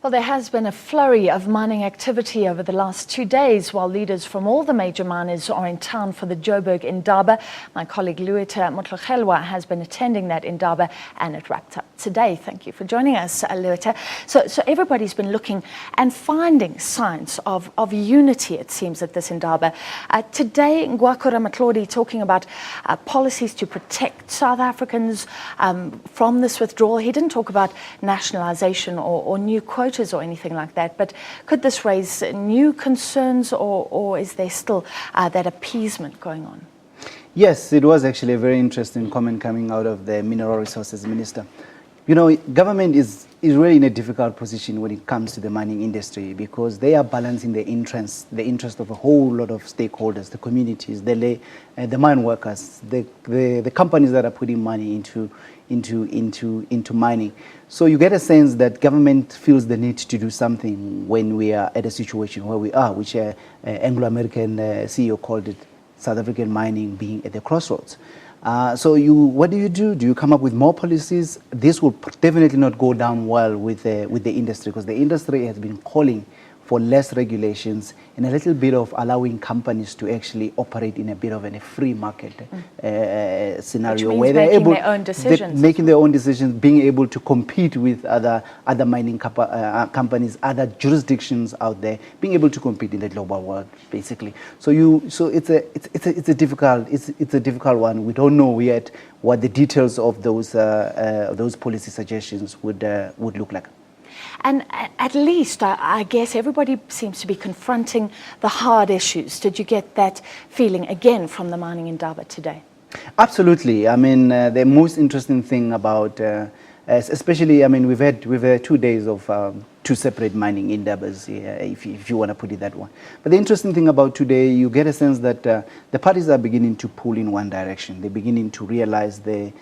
Well, there has been a flurry of mining activity over the last 2 days while leaders from all the major miners are in town for the Joburg Indaba. My colleague Leuta Motlogelwa has been attending that Indaba and it wrapped up today. Thank you for joining us, Leuta. So everybody's been looking and finding signs of unity, it seems, at this Indaba. Today, Leuta Motlogelwa talking about policies to protect South Africans from this withdrawal. He didn't talk about nationalisation or new quotas or anything like that, but could this raise new concerns or is there still that appeasement going on? Yes, it was actually a very interesting comment coming out of the Mineral Resources Minister. You know, government is really in a difficult position when it comes to the mining industry because they are balancing the interest of a whole lot of stakeholders, the communities, the mine workers, the companies that are putting money into mining. So you get a sense that government feels the need to do something when we are at a situation where we are, which Anglo-American CEO called it South African mining being at the crossroads. So what do? Do you come up with more policies? This will definitely not go down well with the industry because the industry has been calling for less regulations and a little bit of allowing companies to actually operate in a bit of a free market scenario where they're able making their own decisions, being able to compete with other mining companies, other jurisdictions out there, being able to compete in the global world, basically. So it's a difficult one. We don't know yet what the details of those policy suggestions would look like. And at least, I guess, everybody seems to be confronting the hard issues. Did you get that feeling again from the Mining Indaba today? Absolutely. I mean, the most interesting thing about, especially, I mean, we've had 2 days of two separate mining indabas, if you want to put it that way. But the interesting thing about today, you get a sense that the parties are beginning to pull in one direction. They're beginning to realize the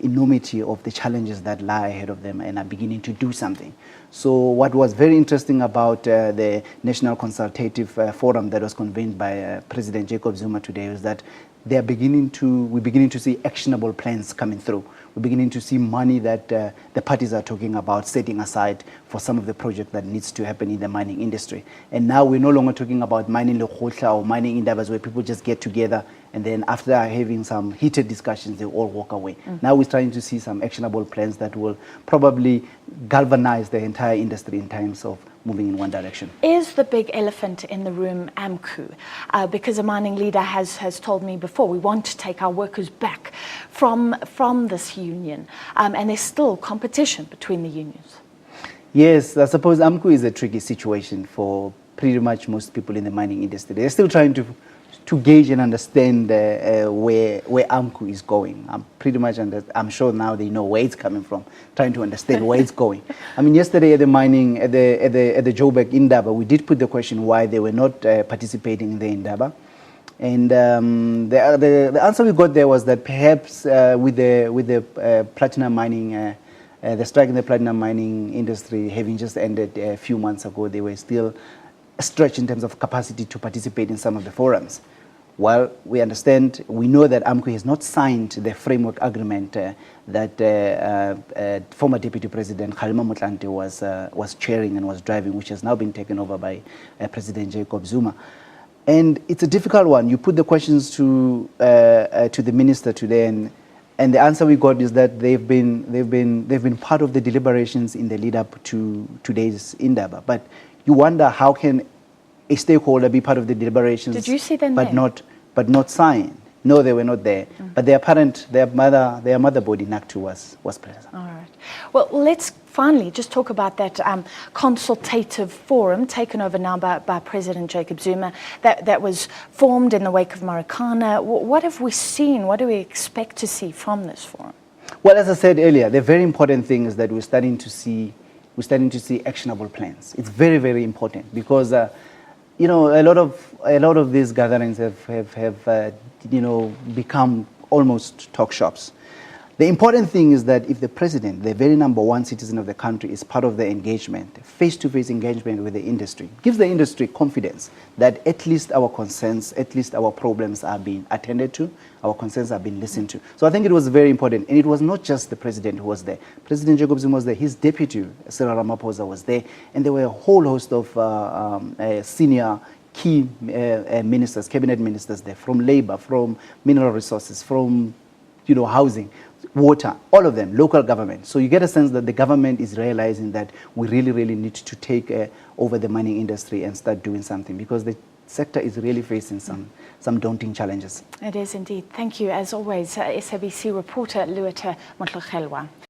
enormity of the challenges that lie ahead of them and are beginning to do something. So what was very interesting about the National Consultative Forum that was convened by President Jacob Zuma today is that we're beginning to see actionable plans coming through. We're beginning to see money that the parties are talking about setting aside for some of the projects that needs to happen in the mining industry. And now we're no longer talking about mining Leuta or mining Indabas where people just get together and then after having some heated discussions, they all walk away. Now we're trying to see some actionable plans that will probably galvanize the entire industry in terms of moving in one direction. Is the big elephant in the room AMCU? Because a mining leader has told me before, we want to take our workers back from this union. And there's still competition between the unions. Yes, I suppose AMCU is a tricky situation for pretty much most people in the mining industry. They're still trying to gauge and understand where AMCU is going. I'm sure now they know where it's coming from, trying to understand where it's going. I mean, yesterday at the Joburg Indaba, we did put the question why they were not participating in the Indaba. And the answer we got there was that perhaps with the platinum mining, the strike in the platinum mining industry having just ended a few months ago, they were still stretched in terms of capacity to participate in some of the forums. Well, we understand, we know that AMCU has not signed the framework agreement that former Deputy President Kgalema Motlanthe was chairing and was driving, which has now been taken over by President Jacob Zuma. And it's a difficult one. You put the questions to the minister today, and the answer we got is that they've been part of the deliberations in the lead up to today's Indaba. But you wonder how can a stakeholder be part of the deliberations? Did you see them but not sign? No, they were not there. But their mother body, NACTU, was present. All right. Well, let's finally just talk about that consultative forum taken over now by President Jacob Zuma that was formed in the wake of Marikana. What have we seen? What do we expect to see from this forum? Well, as I said earlier, the very important thing is that we're starting to see actionable plans. It's very, very important because you know, a lot of these gatherings have become almost talk shops. The important thing is that if the president, the very number one citizen of the country, is part of the engagement, face-to-face engagement with the industry, gives the industry confidence that at least our concerns, at least our problems are being attended to, our concerns are being listened to. So I think it was very important. And it was not just the president who was there. President Jacob Zuma was there, his deputy, Cyril Ramaphosa, was there, and there were a whole host of senior key ministers, cabinet ministers there, from labor, from mineral resources, from housing, water, all of them, local government. So you get a sense that the government is realizing that we really, really need to take over the mining industry and start doing something, because the sector is really facing some daunting challenges. It is indeed. Thank you, as always, SABC reporter Leuta Motlogelwa.